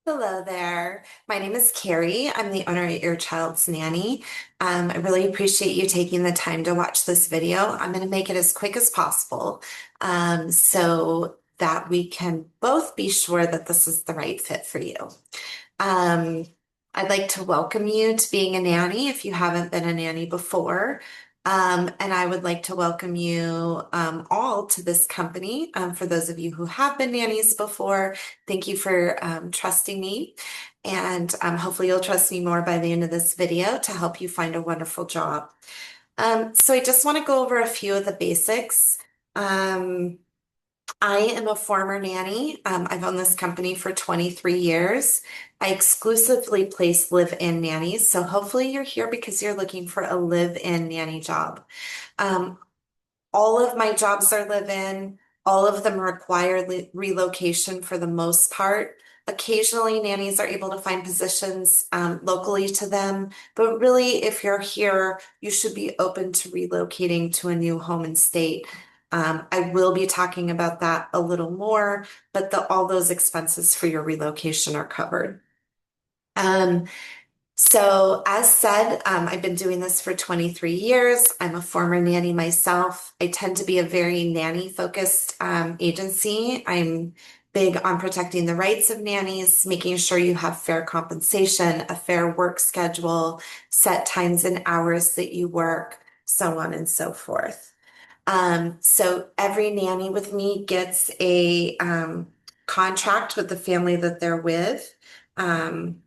Hello there. My name is Carrie. I'm the owner at Your Child's Nanny. I really appreciate you taking the time to watch this video. I'm going to make it as quick as possible so that we can both be sure that this is the right fit for you. Um, I'd like to welcome you to being a nanny if you haven't been a nanny before. And I would like to welcome you all to this company. For those of you who have been nannies before, thank you for trusting me. And hopefully you'll trust me more by the end of this video to help you find a wonderful job. So I just want to go over a few of the basics. Um, I am a former nanny. I've owned this company for 23 years. I exclusively place live-in nannies. So hopefully you're here because you're looking for a live-in nanny job. Um, all of my jobs are live-in. All of them require relocation for the most part. Occasionally, nannies are able to find positions locally to them, but really, if you're here, you should be open to relocating to a new home and state. I will be talking about that a little more, but all those expenses for your relocation are covered. Um, so, as said, I've been doing this for 23 years. I'm a former nanny myself. I tend to be a very nanny focused agency. I'm big on protecting the rights of nannies, making sure you have fair compensation, a fair work schedule, set times and hours that you work, so on and so forth. So, every nanny with me gets a contract with the family that they're with. Um,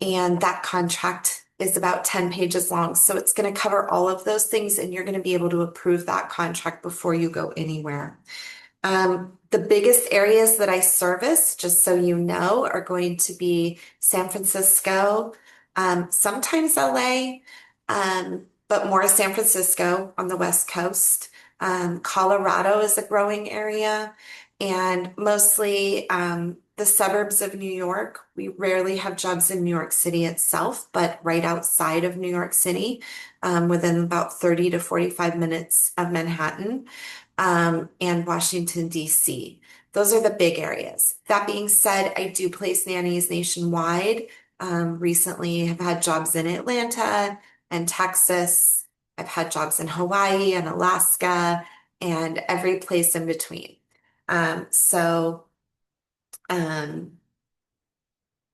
and that contract is about 10 pages long. So it's going to cover all of those things, and you're going to be able to approve that contract before you go anywhere. The biggest areas that I service, just so you know, are going to be San Francisco, sometimes LA, but more San Francisco on the West Coast. Colorado is a growing area, and mostly the suburbs of New York. We rarely have jobs in New York City itself, but right outside of New York City, within about 30 to 45 minutes of Manhattan and Washington, D.C. Those are the big areas. That being said, I do place nannies nationwide. Recently, have had jobs in Atlanta and Texas. I've had jobs in Hawaii and Alaska and every place in between. Um, so, um,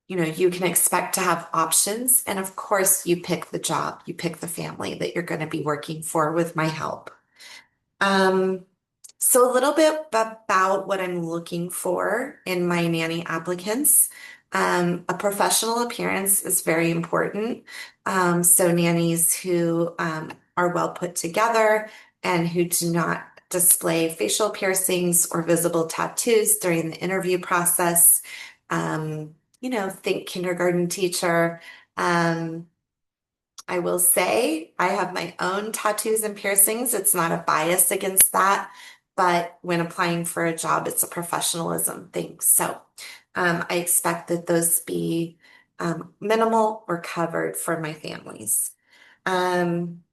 you can expect to have options. And of course, you pick the job, you pick the family that you're going to be working for with my help. Um, so a little bit about what I'm looking for in my nanny applicants. A professional appearance is very important. So nannies who are well put together and who do not display facial piercings or visible tattoos during the interview process. Think kindergarten teacher. Um, I will say I have my own tattoos and piercings. It's not a bias against that, but when applying for a job, it's a professionalism thing. So I expect that those be minimal or covered for my families. Um,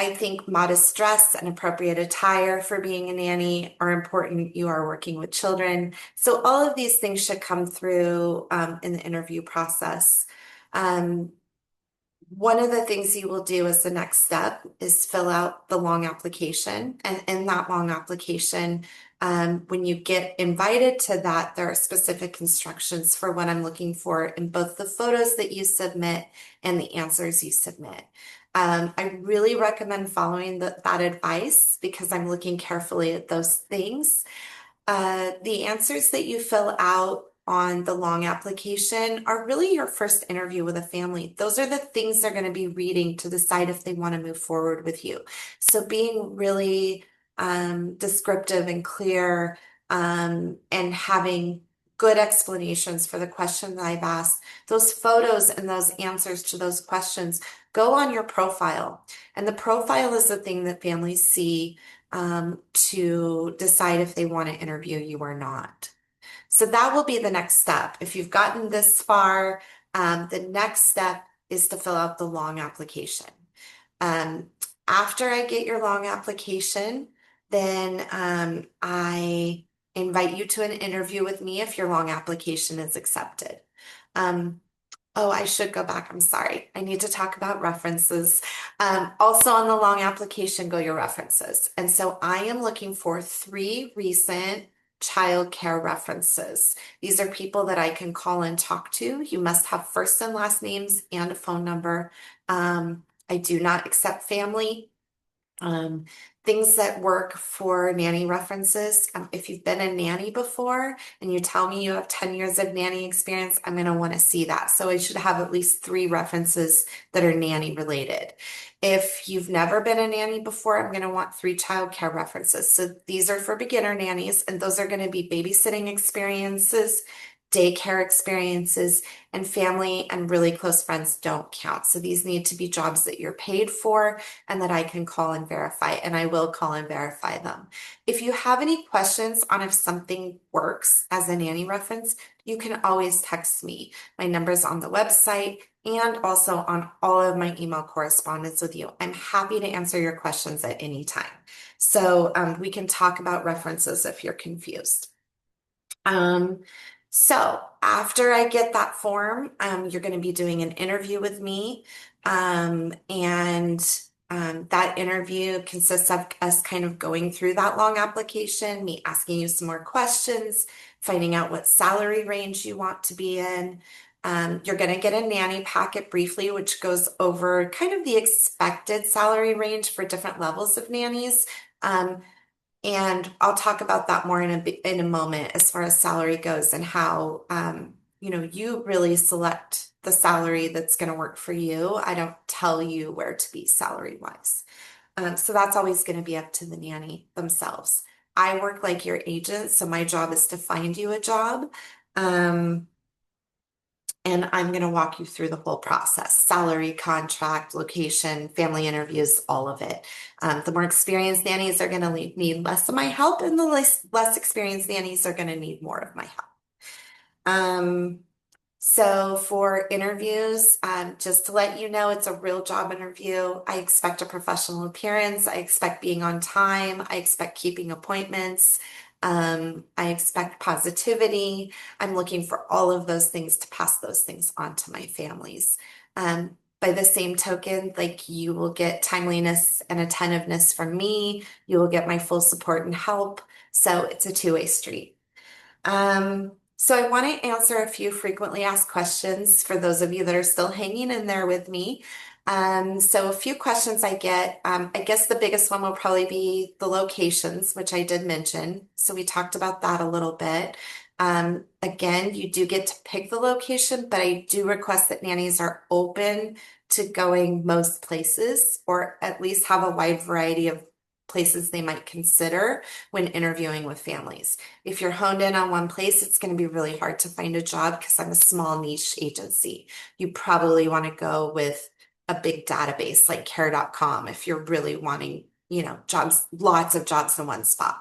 I think modest dress and appropriate attire for being a nanny are important. You are working with children. So all of these things should come through in the interview process. Um, One of the things you will do as the next step is fill out the long application. And in that long application, when you get invited to that, there are specific instructions for what I'm looking for in both the photos that you submit and the answers you submit. I really recommend following that advice because I'm looking carefully at those things. The answers that you fill out on the long application are really your first interview with a family. Those are the things they're going to be reading to decide if they want to move forward with you. So being really descriptive and clear and having good explanations for the questions that I've asked, those photos and those answers to those questions go on your profile. And the profile is the thing that families see to decide if they want to interview you or not. So that will be the next step. If you've gotten this far, the next step is to fill out the long application. Um, After I get your long application, then I invite you to an interview with me if your long application is accepted. Um, Oh, I should go back. I'm sorry. I need to talk about references. Also on the long application, go your references. And so I am looking for three recent childcare references. These are people that I can call and talk to. You must have first and last names and a phone number. I do not accept family. Um, Things that work for nanny references. If you've been a nanny before and you tell me you have 10 years of nanny experience, I'm going to want to see that. So I should have at least three references that are nanny related. If you've never been a nanny before, I'm going to want three childcare references. So these are for beginner nannies, and those are going to be babysitting experiences, daycare experiences, and family and really close friends don't count. So these need to be jobs that you're paid for and that I can call and verify, and I will call and verify them. If you have any questions on if something works as a nanny reference, you can always text me. My number's on the website and also on all of my email correspondence with you. I'm happy to answer your questions at any time. So we can talk about references if you're confused. Um, so after I get that form, you're going to be doing an interview with me. And that interview consists of us kind of going through that long application, me asking you some more questions, finding out what salary range you want to be in. You're going to get a nanny packet briefly, which goes over kind of the expected salary range for different levels of nannies. Um, and I'll talk about that more in a moment as far as salary goes and how you really select the salary that's going to work for you. I don't tell you where to be salary wise. So that's always going to be up to the nanny themselves. I work like your agent, so my job is to find you a job. Um, and I'm going to walk you through the whole process, salary, contract, location, family interviews, all of it. The more experienced nannies are going to need less of my help, and the less experienced nannies are going to need more of my help. Um, so for interviews, just to let you know, it's a real job interview. I expect a professional appearance. I expect being on time. I expect keeping appointments. I expect positivity. I'm looking for all of those things to pass those things on to my families. By the same token, like you will get timeliness and attentiveness from me. You will get my full support and help. So it's a two-way street. So I want to answer a few frequently asked questions for those of you that are still hanging in there with me. So a few questions I get, I guess the biggest one will probably be the locations, which I did mention. So we talked about that a little bit. Again, you do get to pick the location, but I do request that nannies are open to going most places or at least have a wide variety of places they might consider when interviewing with families. If you're honed in on one place, it's going to be really hard to find a job because I'm a small niche agency. You probably want to go with a big database like care.com if you're really wanting, jobs, lots of jobs in one spot.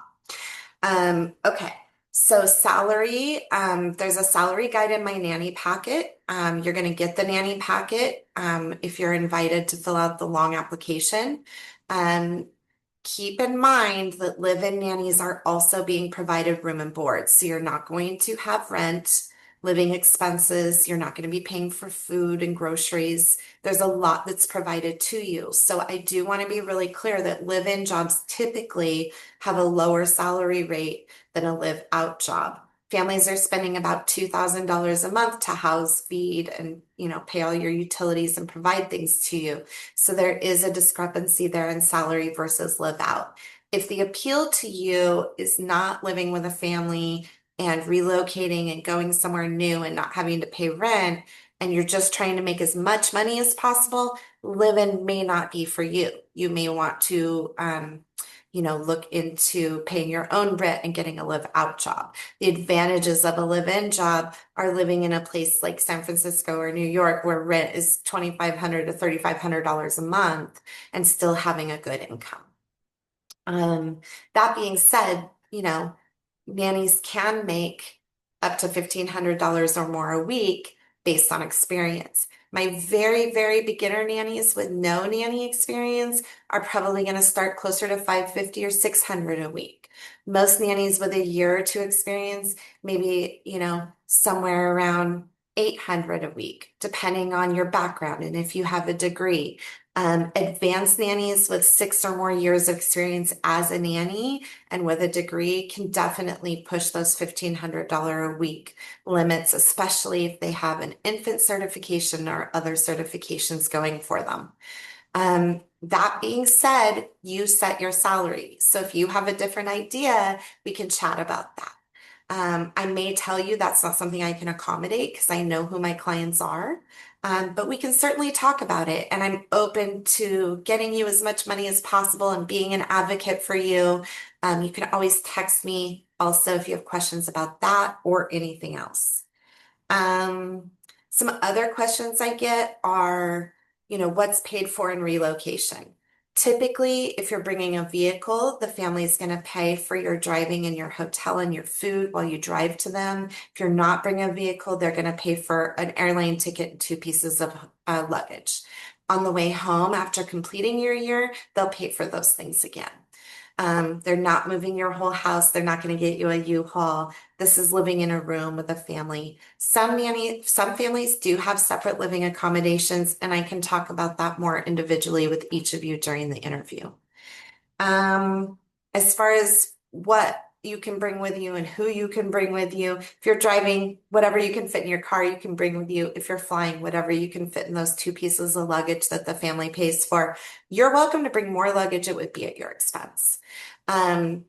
Okay. So salary, there's a salary guide in my nanny packet. You're going to get the nanny packet if you're invited to fill out the long application. Um, Keep in mind that live-in nannies are also being provided room and board. So you're not going to have rent, living expenses. You're not going to be paying for food and groceries. There's a lot that's provided to you. So I do want to be really clear that live-in jobs typically have a lower salary rate than a live-out job. Families are spending about $2,000 a month to house, feed, and pay all your utilities and provide things to you. So there is a discrepancy there in salary versus live out. If the appeal to you is not living with a family and relocating and going somewhere new and not having to pay rent, and you're just trying to make as much money as possible, live-in may not be for you. You may want to look into paying your own rent and getting a live out job. The advantages of a live in job are living in a place like San Francisco or New York where rent is $2,500 to $3,500 a month and still having a good income. That being said, nannies can make up to $1,500 or more a week, based on experience. My very, very beginner nannies with no nanny experience are probably going to start closer to 550 or 600 a week. Most nannies with a year or two experience, maybe, somewhere around 800 a week, depending on your background and if you have a degree. Advanced nannies with 6 or more years of experience as a nanny and with a degree can definitely push those $1,500 a week limits, especially if they have an infant certification or other certifications going for them. That being said, you set your salary. So if you have a different idea, we can chat about that. I may tell you that's not something I can accommodate because I know who my clients are. But we can certainly talk about it. And I'm open to getting you as much money as possible and being an advocate for you. You can always text me also if you have questions about that or anything else. Um, some other questions I get are, what's paid for in relocation? Typically, if you're bringing a vehicle, the family is going to pay for your driving and your hotel and your food while you drive to them. If you're not bringing a vehicle, they're going to pay for an airline ticket and 2 pieces of luggage. On the way home, after completing your year, they'll pay for those things again. They're not moving your whole house. They're not going to get you a U-Haul. This is living in a room with a family. Some families do have separate living accommodations, and I can talk about that more individually with each of you during the interview. Um, as far as what you can bring with you and who you can bring with you, if you're driving, whatever you can fit in your car, you can bring with you. If you're flying, whatever you can fit in those 2 pieces of luggage that the family pays for. You're welcome to bring more luggage. It would be at your expense. Um,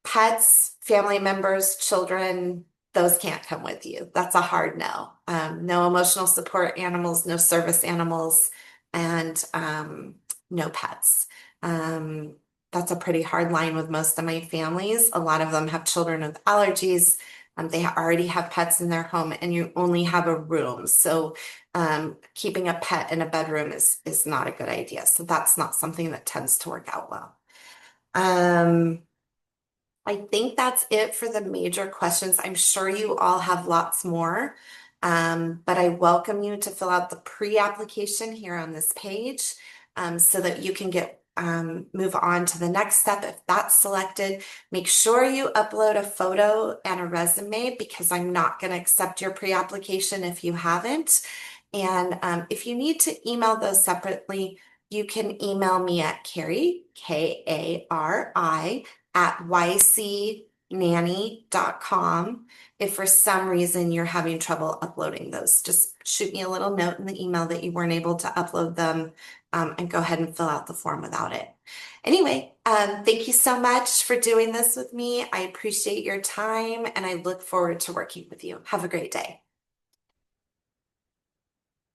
Pets, family members, children, those can't come with you. That's a hard no. No emotional support animals, no service animals, and no pets. Um, that's a pretty hard line with most of my families. A lot of them have children with allergies. They already have pets in their home, and you only have a room. So keeping a pet in a bedroom is not a good idea. So that's not something that tends to work out well. Um, I think that's it for the major questions. I'm sure you all have lots more, but I welcome you to fill out the pre-application here on this page so that you can move on to the next step if that's selected. Make sure you upload a photo and a resume because I'm not going to accept your pre-application if you haven't. And if you need to email those separately, you can email me at Kari, Kari, at ycnanny.com. If for some reason you're having trouble uploading those, just shoot me a little note in the email that you weren't able to upload them and go ahead and fill out the form without it. Anyway, thank you so much for doing this with me. I appreciate your time and I look forward to working with you. Have a great day.